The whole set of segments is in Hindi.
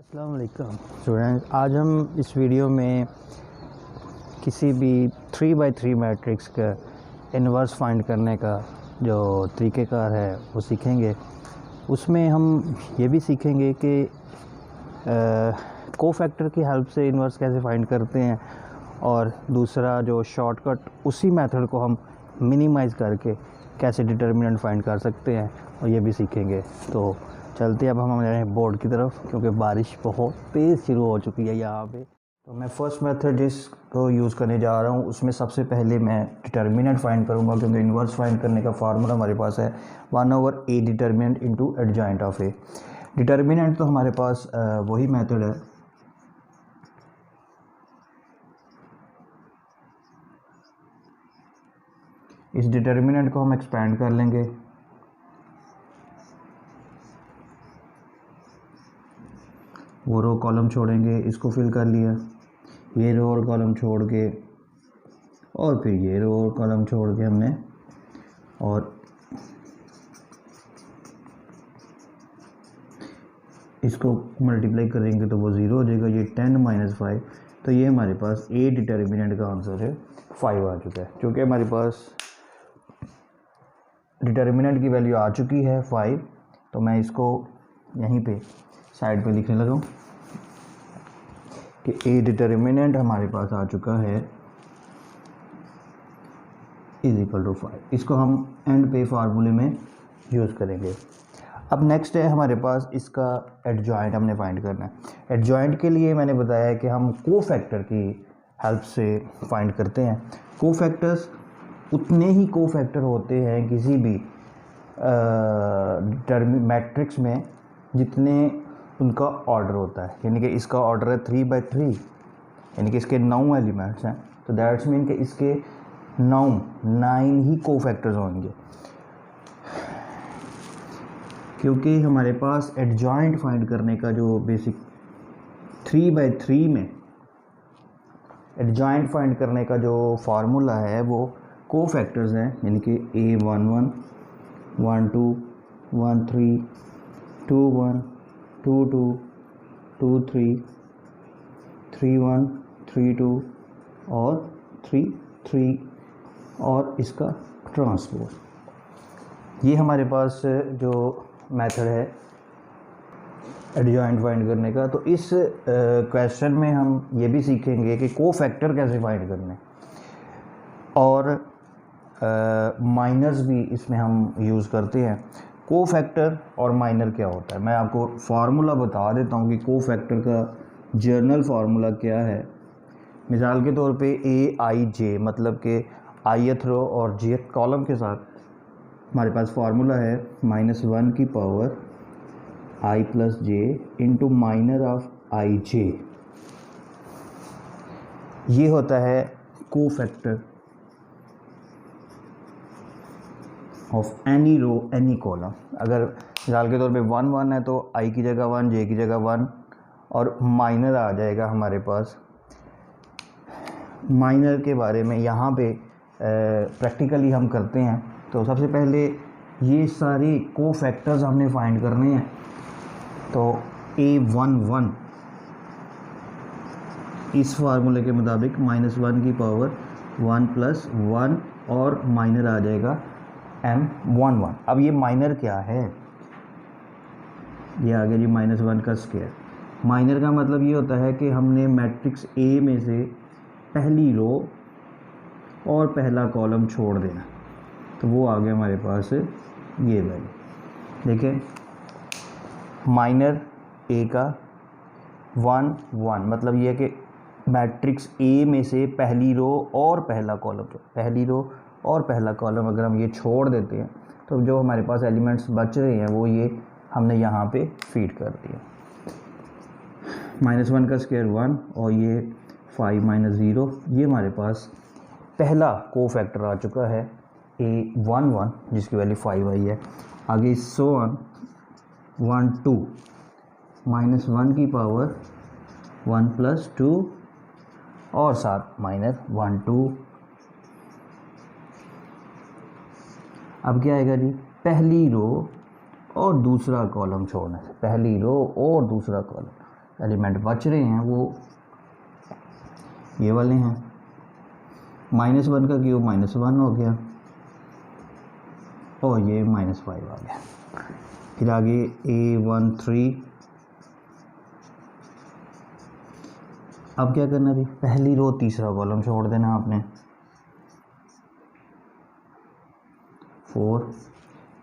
अस्सलाम वालेकुम स्टूडेंट, आज हम इस वीडियो में किसी भी 3x3 मैट्रिक्स का इन्वर्स फाइंड करने का जो तरीक़ेकार है वो सीखेंगे। उसमें हम ये भी सीखेंगे कि कोफैक्टर की हेल्प से इन्वर्स कैसे फाइंड करते हैं, और दूसरा जो शॉर्टकट उसी मेथड को हम मिनिमाइज़ करके कैसे डिटर्मिनेंट फाइंड कर सकते हैं, और ये भी सीखेंगे। तो चलते अब हम हमारे बोर्ड की तरफ, क्योंकि बारिश बहुत तेज़ शुरू हो चुकी है यहाँ पे। तो मैं फ़र्स्ट मेथड जिसको यूज़ करने जा रहा हूँ उसमें सबसे पहले मैं डिटर्मिनेंट फाइंड करूँगा, क्योंकि इन्वर्स फाइंड करने का फार्मूला हमारे पास है 1/a determinant into adjoint of A. Determinant तो हमारे पास वही मेथड है, इस डिटर्मिनेंट को हम एक्सपेंड कर लेंगे। वो रो कॉलम छोड़ेंगे, इसको फिल कर लिया, ये रो और कॉलम छोड़ के, और फिर ये रो और कॉलम छोड़ के हमने, और इसको मल्टीप्लाई करेंगे तो वो 0 हो जाएगा, ये 10 - 5। तो ये हमारे पास ए डिटर्मिनेंट का आंसर है 5 आ चुका है। क्योंकि हमारे पास डिटर्मिनेंट की वैल्यू आ चुकी है 5, तो मैं इसको यहीं पे साइड पे लिखने लगा हूँ कि ए डिटर्मिनेंट हमारे पास आ चुका है = 5। इसको हम एंड पे फार्मूले में यूज़ करेंगे। अब नेक्स्ट है हमारे पास इसका एडजॉइंट हमने फाइंड करना है। एडजॉइंट के लिए मैंने बताया कि हम कोफैक्टर की हेल्प से फाइंड करते हैं। कोफैक्टर्स उतने ही कोफैक्टर होते हैं किसी भी मैट्रिक्स में जितने उनका ऑर्डर होता है। यानी कि इसका ऑर्डर है 3x3, यानी कि इसके 9 एलिमेंट्स हैं, तो दैट्स मीन कि इसके 9 ही कोफैक्टर्स होंगे। क्योंकि हमारे पास एडजॉइंट फाइंड करने का जो बेसिक 3x3 में एडजॉइंट फाइंड करने का जो फार्मूला है वो कोफैक्टर्स हैं, यानी कि A11, 12, 13, 21, 22, 23, 31, 32 और 33 और इसका ट्रांसपोज। ये हमारे पास जो मेथड है एडजॉइंट फाइंड करने का। तो इस क्वेश्चन में हम ये भी सीखेंगे कि कोफैक्टर कैसे फाइंड करने, और माइनर्स भी इसमें हम यूज़ करते हैं। कोफैक्टर और माइनर क्या होता है, मैं आपको फार्मूला बता देता हूँ कि कोफैक्टर का जर्नल फार्मूला क्या है। मिसाल के तौर पे AIJ मतलब कि ith रो और jth कॉलम के साथ हमारे पास फार्मूला है -1 की power I + j into minor of IJ। ये होता है cofactor of any row any column. अगर मिसाल के तौर पे 1 1 है तो I की जगह 1, J की जगह 1, और माइनर आ जाएगा हमारे पास। माइनर के बारे में यहाँ पे प्रैक्टिकली हम करते हैं। तो सबसे पहले ये सारे कोफैक्टर्स हमने फाइंड करने हैं। तो A11 इस फार्मूले के मुताबिक -1 की पावर 1 + 1 और माइनर आ जाएगा M11। अब ये माइनर क्या है, ये आ गया जी -1 का स्क्वायर। माइनर का मतलब ये होता है कि हमने मैट्रिक्स A में से पहली रो और पहला कॉलम छोड़ देना, तो वो आ गया हमारे पास ये वैल्यू। देखें, माइनर A का 1 1 मतलब ये है कि मैट्रिक्स A में से पहली रो और पहला कॉलम, पहली रो और पहला कॉलम अगर हम ये छोड़ देते हैं तो जो हमारे पास एलिमेंट्स बच रहे हैं वो ये हमने यहाँ पे फीड कर दिया। -1 का स्क्वायर 1 और ये 5 - 0, ये हमारे पास पहला कोफैक्टर आ चुका है A11 जिसकी वैल्यू 5 आई है। आगे 1 2 -1 की पावर 1 + 2 और साथ माइनर 1 2। अब क्या आएगा जी, पहली रो और दूसरा कॉलम छोड़ने से, पहली रो और दूसरा कॉलम, एलिमेंट बच रहे हैं वो ये वाले हैं। -1 का क्यूब -1 हो गया और ये -5 आ गया। फिर आगे A13। अब क्या करना थी, पहली रो तीसरा कॉलम छोड़ देना आपने। 4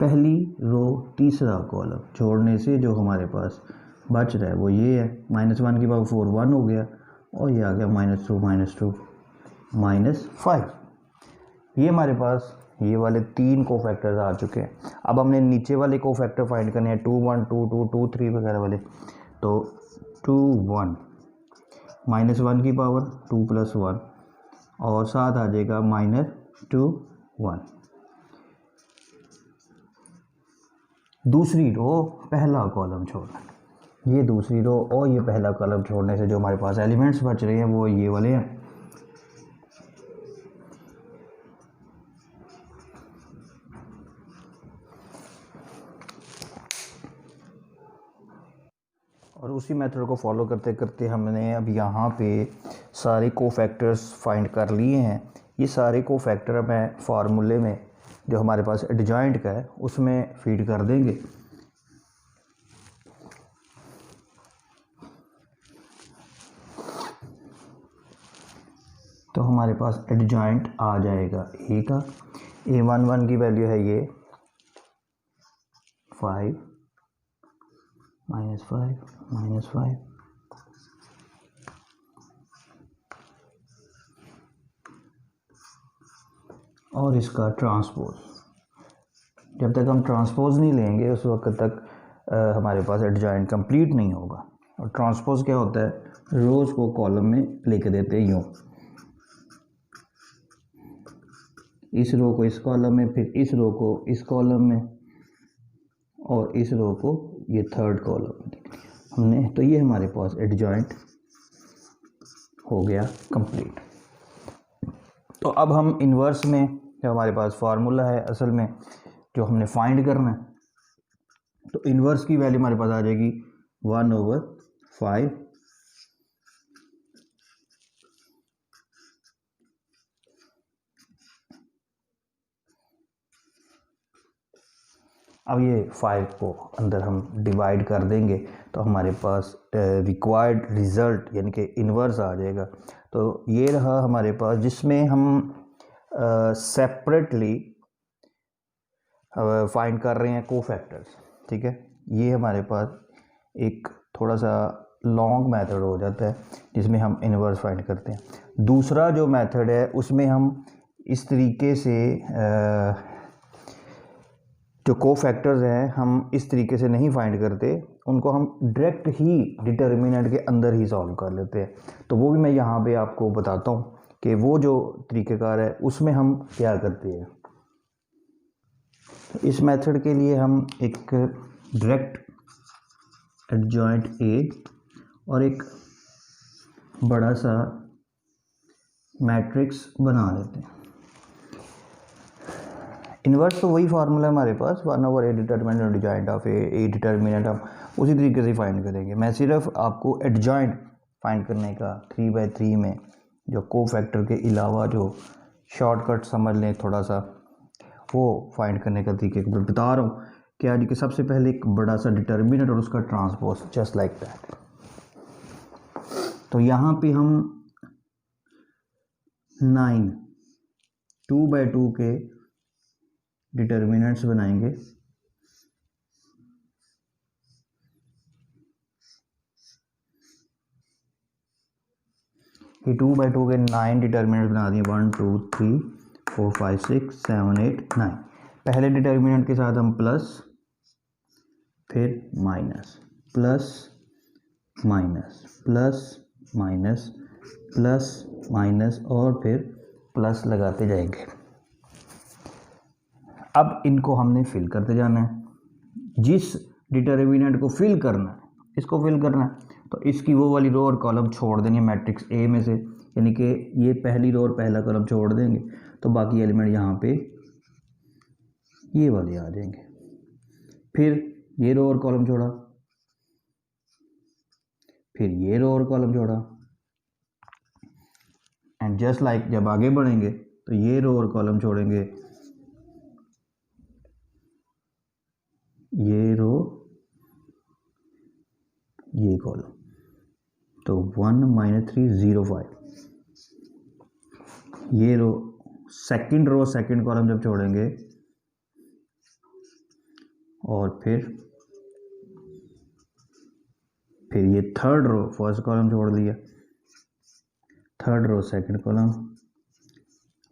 पहली रो तीसरा कॉलम छोड़ने से जो हमारे पास बच रहा है वो ये है। -1 की पावर 4 1 हो गया और ये आ गया -2 -5। ये हमारे पास ये वाले 3 कोफैक्टर्स आ चुके हैं। अब हमने नीचे वाले कोफैक्टर फाइंड करने हैं 2 1 2 2 2 3 वगैरह वाले। तो 2 1 -1 की पावर 2 + 1 और साथ आ जाएगा -2 1। दूसरी रो पहला कॉलम छोड़ना, ये दूसरी रो और ये पहला कॉलम छोड़ने से जो हमारे पास एलिमेंट्स बच रहे हैं वो ये वाले हैं। और उसी मेथड को फॉलो करते करते हमने अब यहाँ पे सारे कोफैक्टर्स फाइंड कर लिए हैं। ये सारे कोफैक्टर मैं फार्मूले में जो हमारे पास एडजॉइंट का है उसमें फीड कर देंगे। तो हमारे पास एडजॉइंट आ जाएगा ए का। A11 की वैल्यू है ये 5 -5 और इसका ट्रांसपोज। जब तक हम ट्रांसपोज नहीं लेंगे उस वक्त तक हमारे पास एडजॉइंट कंप्लीट नहीं होगा। और ट्रांसपोज क्या होता है, रोज़ को कॉलम में लिख देते यूँ, इस रो को इस कॉलम में, फिर इस रो को इस कॉलम में और इस रो को ये थर्ड कॉलम में हमने। तो ये हमारे पास एडजॉइंट हो गया कंप्लीट। तो अब हम इन्वर्स में जो हमारे पास फार्मूला है असल में जो हमने फाइंड करना है, तो इन्वर्स की वैल्यू हमारे पास आ जाएगी 1/5। अब ये 5 को अंदर हम डिवाइड कर देंगे तो हमारे पास रिक्वायर्ड रिज़ल्ट यानी कि इन्वर्स आ जाएगा। तो ये रहा हमारे पास जिसमें हम सेपरेटली फाइंड कर रहे हैं कोफैक्टर्स। ठीक है, ये हमारे पास एक थोड़ा सा लॉन्ग मेथड हो जाता है जिसमें हम इन्वर्स फाइंड करते हैं। दूसरा जो मेथड है उसमें हम इस तरीके से जो कोफैक्टर्स हैं हम इस तरीके से नहीं फाइंड करते, उनको हम डायरेक्ट ही डिटर्मिनेंट के अंदर ही सॉल्व कर लेते हैं। तो वो भी मैं यहाँ पे आपको बताता हूँ कि वो जो तरीक़ेकार है उसमें हम क्या करते हैं। इस मेथड के लिए हम एक डायरेक्ट एडजॉइंट ए और एक बड़ा सा मैट्रिक्स बना लेते हैं। इन्वर्स तो वही फार्मूला हमारे पास 1/a determinant adjoint of A determinant हम उसी तरीके से फाइंड करेंगे। मैं सिर्फ आपको एडजॉइंट फाइंड करने का 3/3 में जो कोफैक्टर के अलावा जो शॉर्टकट समझ लें थोड़ा सा, वो फाइंड करने का तरीके को बता रहा हूँ। क्या जी कि सबसे पहले एक बड़ा सा डिटर्मिनेंट और उसका ट्रांसपोज जस्ट लाइक दैट। तो यहाँ पे हम 9 2/2 के डिटर्मिनेंट्स बनाएंगे। ये 2/2 के 9 डिटर्मिनेंट्स बना दिए, 1 2 3 4 5 6 7 8 9। पहले डिटर्मिनेंट के साथ हम प्लस, फिर minus, plus minus, plus minus, plus minus और फिर प्लस लगाते जाएंगे। अब इनको हमने फिल करते जाना है। जिस डिटर्मिनेंट को फिल करना है, इसको फिल करना है, तो इसकी वो वाली रो और कॉलम छोड़ देंगे मैट्रिक्स ए में से, यानी कि ये पहली रो और पहला कॉलम छोड़ देंगे तो बाकी एलिमेंट यहाँ पे ये वाले आ जाएंगे। फिर ये रो और कॉलम छोड़ा, फिर ये रो और कॉलम जोड़ा, एंड जस्ट लाइक जब आगे बढ़ेंगे तो ये रो और कॉलम छोड़ेंगे, ये रो ये कॉलम, तो 1 - 3 0 5। ये row second row second column जब छोड़ेंगे और फिर ये थर्ड रो फर्स्ट कॉलम छोड़ दिया, थर्ड रो सेकंड कॉलम,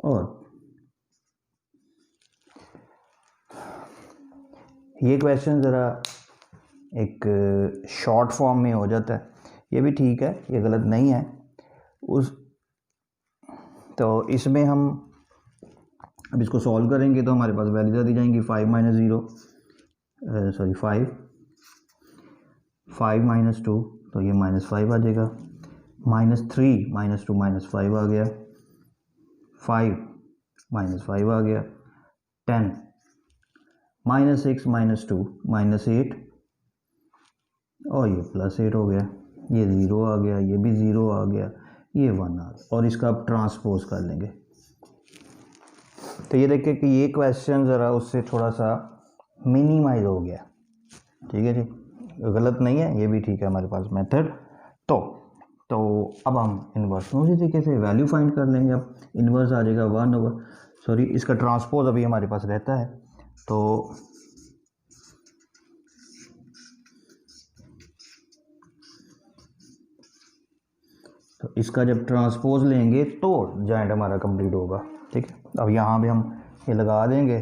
और ये क्वेश्चन ज़रा एक शॉर्ट फॉर्म में हो जाता है, ये भी ठीक है, ये गलत नहीं है। तो इसमें हम अब इसको सॉल्व करेंगे तो हमारे पास वैल्यूज दी जाएंगी 5 - 0 सॉरी 5 - 2, तो ये -5 आ जाएगा, -3 - 2 -5 आ गया, 5 -5 आ गया, 10 -6 - 2 -8, और ये +8 हो गया, ये 0 आ गया, ये भी 0 आ गया, ये 1 आ गया, और इसका अब ट्रांसपोज कर लेंगे। तो ये देखिए कि ये क्वेश्चन ज़रा उससे थोड़ा सा मिनिमाइज हो गया, ठीक है जी, गलत नहीं है, ये भी ठीक है हमारे पास मेथड। तो अब हम इन्वर्स में उसी तरीके से वैल्यू फाइंड कर लेंगे। अब इन्वर्स आ जाएगा 1/, इसका ट्रांसपोज अभी हमारे पास रहता है, तो इसका जब ट्रांसपोज लेंगे तो जॉइंट हमारा कंप्लीट होगा, ठीक है। अब यहाँ भी हम ये लगा देंगे,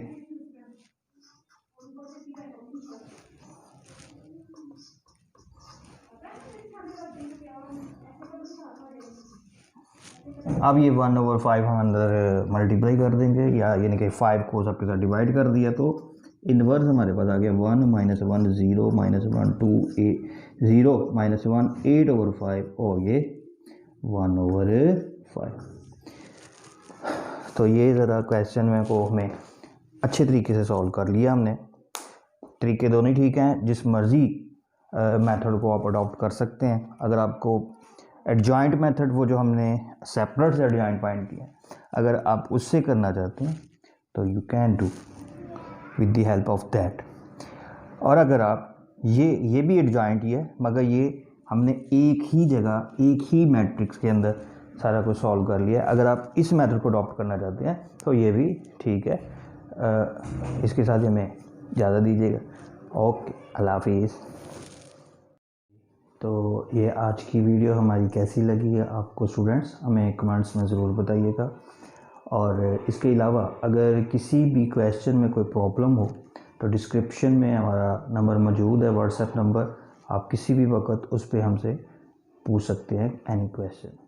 अब ये 1/5 हम अंदर मल्टीप्लाई कर देंगे, या यानी कि 5 को सबके साथ डिवाइड कर दिया, तो इन्वर्स हमारे पास आ गया 1 - 1 0 - 1 2 0 - 1 8/5, और ये 1/5। तो ये ज़रा क्वेश्चन में को हमें अच्छे तरीके से सॉल्व कर लिया हमने। तरीके दोनों ही ठीक हैं, जिस मर्ज़ी मेथड को आप अडॉप्ट कर सकते हैं। अगर आपको एडजॉइंट मेथड, वो जो हमने सेपरेट से एडजॉइंट फाइंड किया, अगर आप उससे करना चाहते हैं तो you can do with the help of that. और अगर आप ये भी एडजॉइंट ही है, मगर ये हमने एक ही जगह एक ही मैट्रिक्स के अंदर सारा कुछ सॉल्व कर लिया। अगर आप इस मेथड को अडॉप्ट करना चाहते हैं तो ये भी ठीक है। इसके साथ हमें ज़्यादा दीजिएगा। ओके, अल्लाह हाफिज़। तो ये आज की वीडियो हमारी कैसी लगी है आपको स्टूडेंट्स, हमें कमेंट्स में ज़रूर बताइएगा। और इसके अलावा अगर किसी भी क्वेश्चन में कोई प्रॉब्लम हो तो डिस्क्रिप्शन में हमारा नंबर मौजूद है, व्हाट्सएप नंबर, आप किसी भी वक्त उस पर हमसे पूछ सकते हैं एनी क्वेश्चन।